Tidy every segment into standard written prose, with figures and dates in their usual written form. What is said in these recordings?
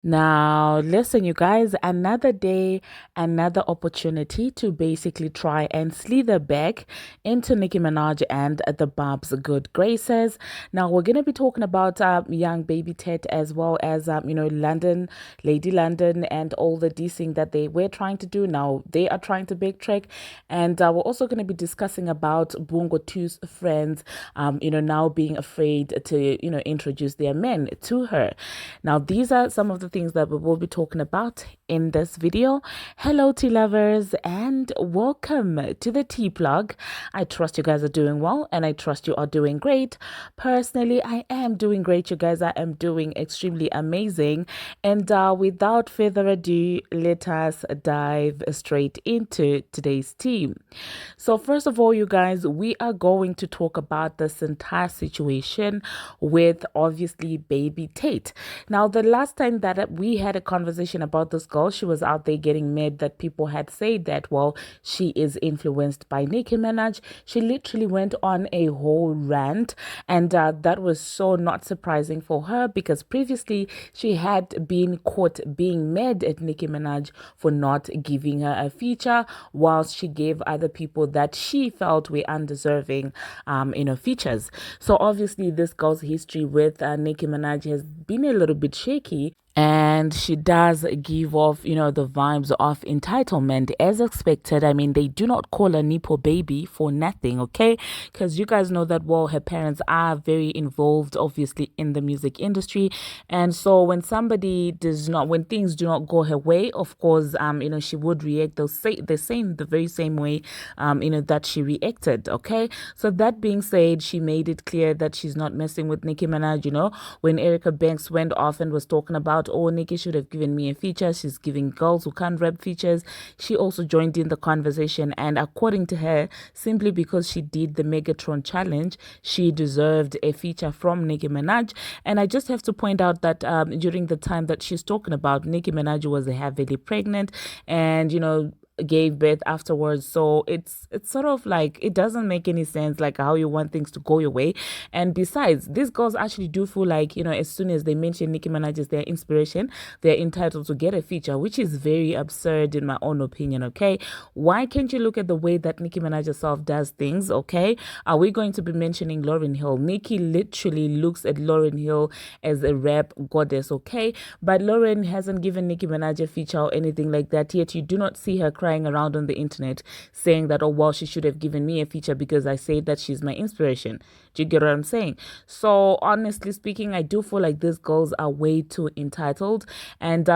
Now, listen, you guys, another day, another opportunity to basically try and slither back into Nicki Minaj and the Barbz good graces. Now, we're going to be talking about young baby Tate as well as, London, Lady London, and all the dissing that they were trying to do. Now, they are trying to backtrack. And we're also going to be discussing about Bongo Two's friends, now being afraid to, introduce their men to her. Now, these are some of the things that we will be talking about in this video. Hello, tea lovers, and welcome to the tea plug. I trust you guys are doing well, and I trust you are doing great. Personally, I am doing great, you guys. I am doing extremely amazing. And without further ado, let us dive straight into today's tea. So, first of all, you guys, we are going to talk about this entire situation with obviously baby Tate. Now, the last time that we had a conversation about this girl, she was out there getting mad that people had said that, well, she is influenced by Nicki Minaj. She literally went on a whole rant, and that was so not surprising for her because previously she had been caught being mad at Nicki Minaj for not giving her a feature, whilst she gave other people that she felt were undeserving, features. So obviously, this girl's history with Nicki Minaj has been a little bit shaky, and she does give off, the vibes of entitlement as expected. I mean, they do not call her Nipo baby for nothing, okay? Because you guys know that, well, her parents are very involved, obviously, in the music industry. And so when when things do not go her way, of course, she would react the very same way, that she reacted, okay? So that being said, she made it clear that she's not messing with Nicki Minaj, when Erica Banks went off and was talking about, oh, Nicki should have given me a feature. She's giving girls who can't rap features. She also joined in the conversation. And according to her, simply because she did the Megatron challenge, she deserved a feature from Nicki Minaj. And I just have to point out that during the time that she's talking about, Nicki Minaj was heavily pregnant and, gave birth afterwards. So it's sort of like it doesn't make any sense like how you want things to go your way. And besides, these girls actually do feel like, as soon as they mention Nicki Minaj as their inspiration, they're entitled to get a feature, which is very absurd in my own opinion. Okay, why can't you look at the way that Nicki Minaj herself does things? Okay, are we going to be mentioning Lauryn Hill? Nicki literally looks at Lauryn Hill as a rap goddess. Okay, but Lauryn hasn't given Nicki Minaj a feature or anything like that, yet you do not see her crying around on the internet saying that, oh, well, she should have given me a feature because I say that she's my inspiration. Do you get what I'm saying? So honestly speaking, I do feel like these girls are way too entitled. And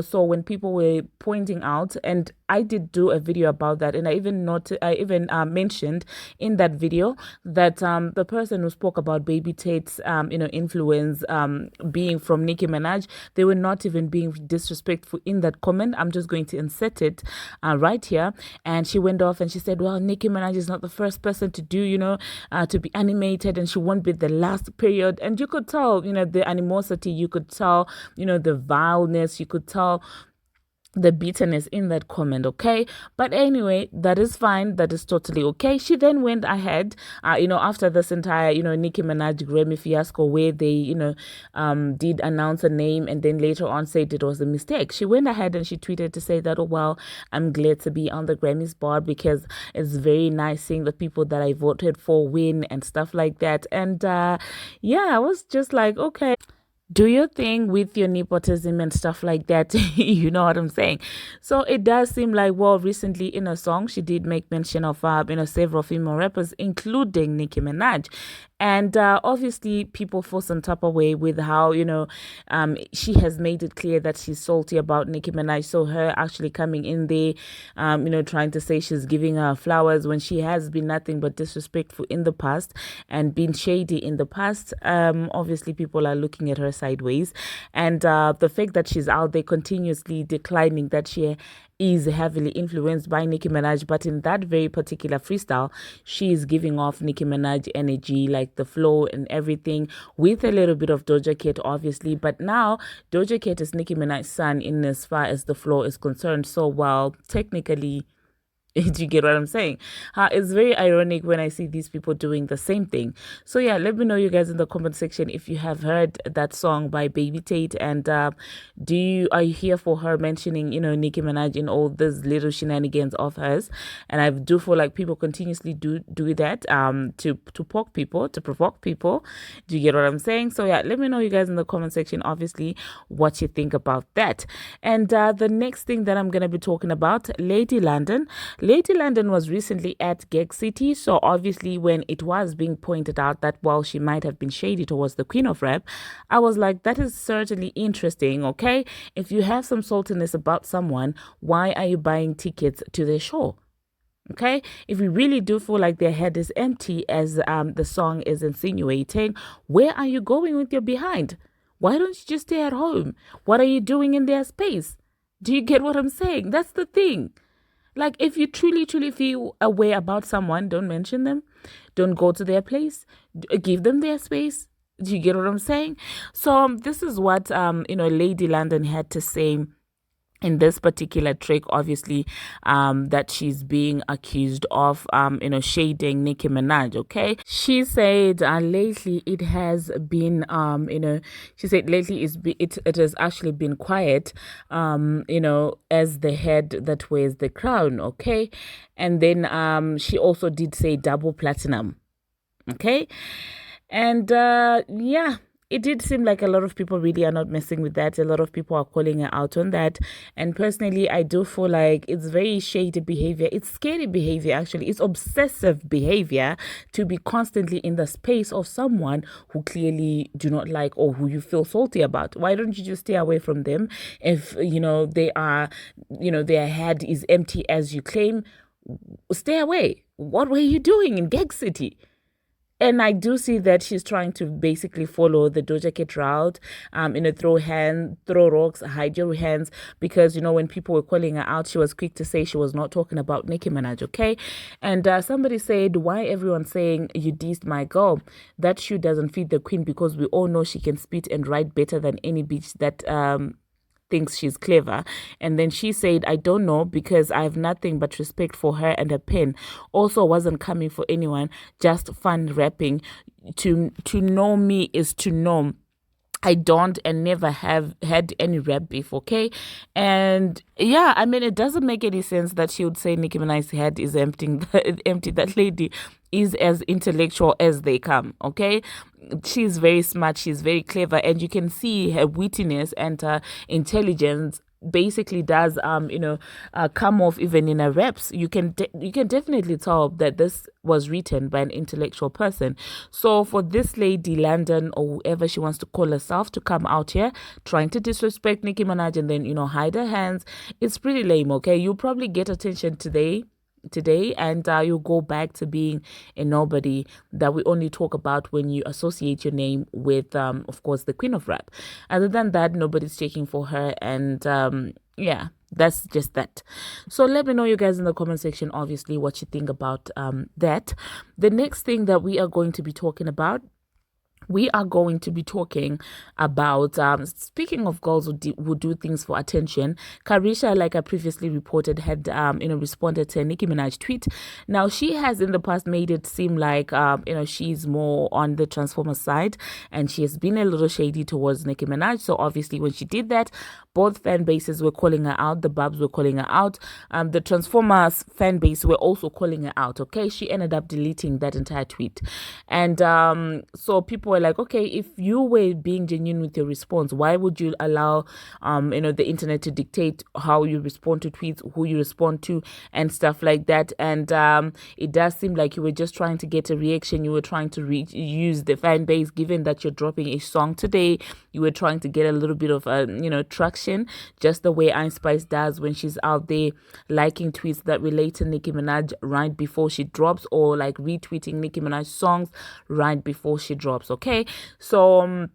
so when people were pointing out, and I did do a video about that, and I even mentioned in that video that the person who spoke about baby Tate's influence being from Nicki Minaj, they were not even being disrespectful in that comment. I'm just going to insert it right here. And she went off and she said, well, Nicki Minaj is not the first person to do, to be animated, and she won't be the last, period. And you could tell, the animosity, you could tell, the vileness, you could tell the bitterness in that comment. Okay, but anyway, that is fine, that is totally okay. She then went ahead, after this entire Nicki Minaj Grammy fiasco, where they did announce a name and then later on said it was a mistake. She went ahead and she tweeted to say that, oh, well, I'm glad to be on the Grammys board because it's very nice seeing the people that I voted for win and stuff like that. And yeah, I was just like, okay, do your thing with your nepotism and stuff like that. You know what I'm saying? So it does seem like, well, recently in a song, she did make mention of, several female rappers, including Nicki Minaj. And obviously, people feel some type of way with how, she has made it clear that she's salty about Nicki Minaj. So her actually coming in there, trying to say she's giving her flowers when she has been nothing but disrespectful in the past and been shady in the past. Obviously, people are looking at her sideways. And the fact that she's out there continuously declining that she is heavily influenced by Nicki Minaj, but in that very particular freestyle, she is giving off Nicki Minaj energy, like the flow and everything, with a little bit of Doja Cat, obviously. But now Doja Cat is Nicki Minaj's son in as far as the flow is concerned. So while technically Do you get what I'm saying? It's very ironic when I see these people doing the same thing. So yeah, let me know, you guys, in the comment section, if you have heard that song by Baby Tate, and are you here for her mentioning, Nicki Minaj in all these little shenanigans of hers? And I do feel like people continuously do that to poke people, to provoke people. Do you get what I'm saying? So yeah, let me know, you guys, in the comment section, obviously, what you think about that. And the next thing that I'm gonna be talking about, Lady London. Lady London was recently at Gig City, so obviously when it was being pointed out that, well, she might have been shady towards the Queen of Rap, I was like, that is certainly interesting, okay? If you have some saltiness about someone, why are you buying tickets to their show? Okay, if you really do feel like their head is empty, as the song is insinuating, where are you going with your behind? Why don't you just stay at home? What are you doing in their space? Do you get what I'm saying? That's the thing. Like, if you truly, truly feel a way about someone, don't mention them. Don't go to their place. Give them their space. Do you get what I'm saying? So this is what, Lady London had to say in this particular trick, obviously, that she's being accused of, shading Nicki Minaj. Okay, she said lately it has been, she said lately it has actually been quiet, as the head that wears the crown. Okay, and then she also did say double platinum. Okay, and yeah, it did seem like a lot of people really are not messing with that. A lot of people are calling her out on that. And personally, I do feel like it's very shady behavior. It's scary behavior, actually. It's obsessive behavior to be constantly in the space of someone who clearly do not like, or who you feel salty about. Why don't you just stay away from them? If, they are, their head is empty as you claim, stay away. What were you doing in Gig City? And I do see that she's trying to basically follow the Doja Cat route, throw rocks, hide your hands, because, when people were calling her out, she was quick to say she was not talking about Nicki Minaj, okay? And somebody said, why everyone saying you dissed my girl? That shoe doesn't fit the queen, because we all know she can spit and write better than any bitch that thinks she's clever. And then she said, I don't know, because I have nothing but respect for her and her pen. Also wasn't coming for anyone, just fun rapping. To know me is to know I don't and never have had any rap beef, okay? And yeah, I mean, it doesn't make any sense that she would say Nicki Minaj's head is empty. Empty. That lady is as intellectual as they come, okay? She's very smart, she's very clever, and you can see her wittiness and her intelligence basically does come off even in her raps. You can definitely tell that this was written by an intellectual person. So for this Lady London, or whoever she wants to call herself, to come out here trying to disrespect Nicki Minaj and then hide her hands, it's pretty lame. Okay, you'll probably get attention today, and you'll go back to being a nobody that we only talk about when you associate your name with of course, the Queen of Rap. Other than that, nobody's checking for her, and yeah, that's just that. So let me know, you guys, in the comment section, obviously, what you think about that. The next thing that we are going to be talking about, speaking of girls who do things for attention, Karisha, like I previously reported, had responded to a Nicki Minaj tweet. Now, she has in the past made it seem like she's more on the Transformer side, and she has been a little shady towards Nicki Minaj. So obviously, when she did that, both fan bases were calling her out. The Barbz were calling her out. The Transformers fan base were also calling her out. Okay, she ended up deleting that entire tweet, and so people were like, okay, if you were being genuine with your response, why would you allow the internet to dictate how you respond to tweets, who you respond to, and stuff like that? And it does seem like you were just trying to get a reaction. You were trying to use the fan base, given that you're dropping a song today. You were trying to get a little bit of traction, just the way Ice Spice does when she's out there liking tweets that relate to Nicki Minaj right before she drops, or like retweeting Nicki Minaj songs right before she drops. Okay, so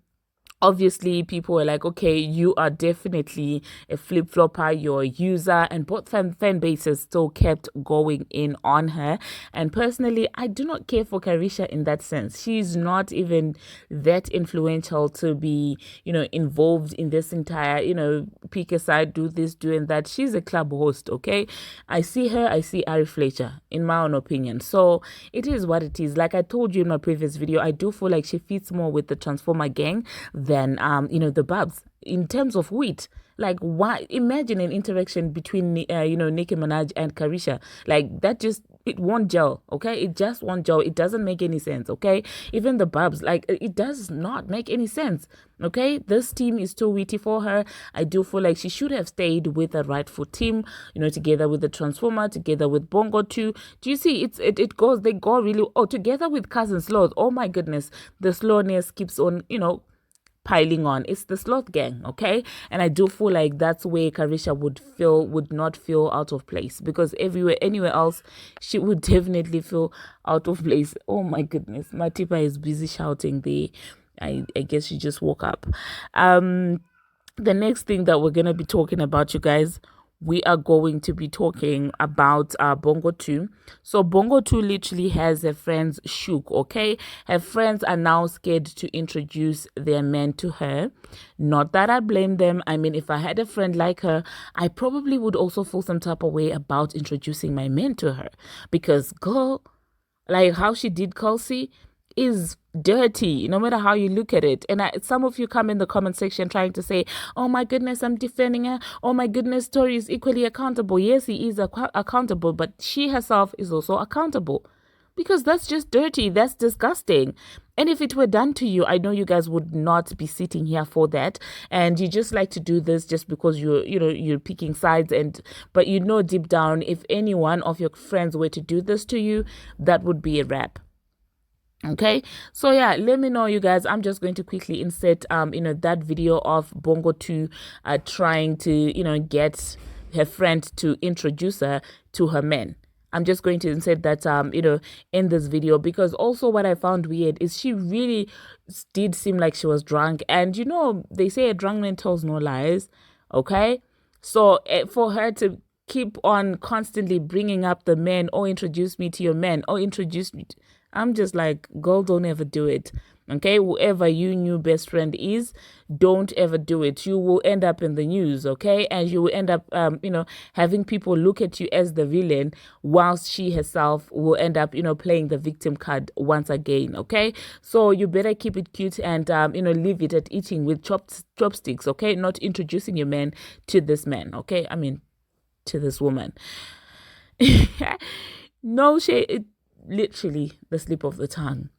obviously people were like, okay, you are definitely a flip-flopper, you're a user, and both fan bases still kept going in on her. And personally, I do not care for Karisha in that sense. She's not even that influential to be involved in this entire pick a side, do this, doing that. She's a club host, okay? I see her, I see Ari Fletcher, in my own opinion. So it is what it is. Like I told you in my previous video, I do feel like she fits more with the Transformer gang than, the Barbz in terms of wit. Like, why? Imagine an interaction between, Nicki Minaj and Karisha. Like, that just, it won't gel, okay? It just won't gel. It doesn't make any sense, okay? Even the Barbz, like, it does not make any sense, okay? This team is too witty for her. I do feel like she should have stayed with the rightful team, together with the Transformer, together with Bongo Two. Do you see? They go really, together with Cousin Sloth. Oh my goodness. The slowness keeps on, piling on. It's the Sloth gang, okay? And I do feel like that's where Karisha would not feel out of place, because anywhere else she would definitely feel out of place. Oh my goodness, Matipa is busy shouting there. I guess she just woke up. The next thing that we're gonna be talking about, you guys, we are going to be talking about Bongo Two. So Bongo Two literally has her friends shook, okay? Her friends are now scared to introduce their men to her. Not that I blame them. I mean, if I had a friend like her, I probably would also feel some type of way about introducing my men to her. Because, girl, like how she did Kelsey is dirty, no matter how you look at it. And some of you come in the comment section trying to say, oh my goodness, I'm defending her. Oh my goodness, Tori is equally accountable. Yes, he is accountable, but she herself is also accountable, because that's just dirty. That's disgusting. And if it were done to you, I know you guys would not be sitting here for that. And you just like to do this just because you're picking sides. But deep down, if any one of your friends were to do this to you, that would be a wrap. Okay, so yeah, let me know, you guys. I'm just going to quickly insert that video of Bongo Two trying to get her friend to introduce her to her men. I'm just going to insert that in this video, because also what I found weird is she really did seem like she was drunk, and they say a drunk man tells no lies, okay? So for her to keep on constantly bringing up the men, introduce me to your men, introduce me I'm just like, girl, don't ever do it. Okay, whoever your new best friend is, don't ever do it. You will end up in the news, okay? And you will end up, having people look at you as the villain, whilst she herself will end up, playing the victim card once again, okay? So you better keep it cute and, leave it at eating with chopsticks, okay? Not introducing your man to this man, okay? I mean, to this woman. No shade. Literally the slip of the tongue.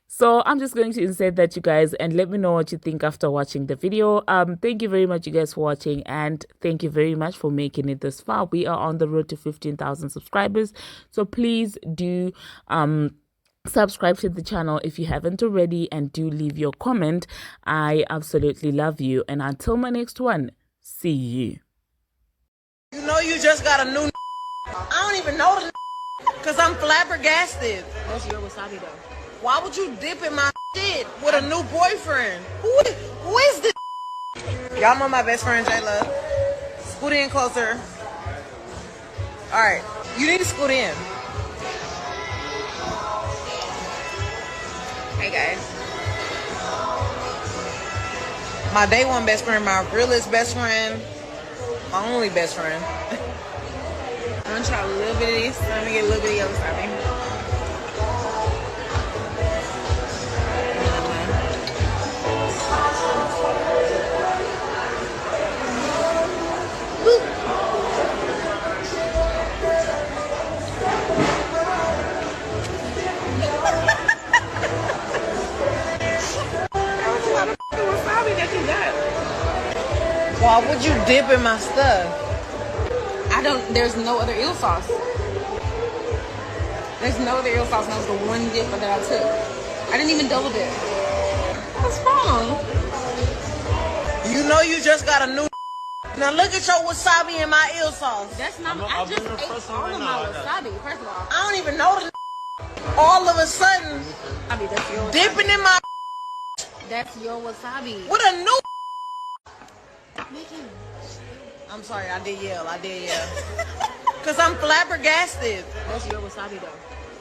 So I'm just going to insert that, you guys, and let me know what you think after watching the video. Thank you very much, you guys, for watching, and thank you very much for making it this far. We are on the road to 15,000 subscribers, so please do subscribe to the channel if you haven't already, and do leave your comment. I absolutely love you, and until my next one, see you. You just got a new I don't even know the because I'm flabbergasted. That's your wasabi though. Why would you dip in my shit with a new boyfriend? Who is this? Y'all know my best friend, J Love. Scoot in closer. Alright, you need to scoot in. Hey guys. My day one best friend, my realest best friend, my only best friend. I'm gonna try a little bit of this. I'm gonna get a little bit of yellow wasabi. Wasabi that you got. Why would you dip in my stuff? There's no other eel sauce. There's no other eel sauce, and that was the one dip that I took. I didn't even double dip. What's wrong? You just got a new now look at your wasabi and my eel sauce. That's not, I just ate all of my wasabi, first of all. I don't even know the all of a sudden That's your wasabi. dipping in my That's your wasabi. with a new Nikki. I'm sorry, I did yell. Because I'm flabbergasted. That's your wasabi though.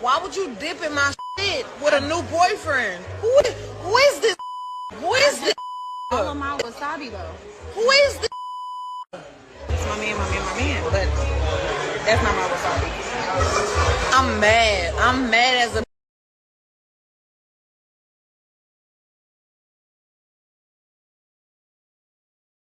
Why would you dip in my shit with a new boyfriend? Who is this? Who is this? All of my wasabi though. Who is this? That's not my wasabi. I'm mad. I'm mad as a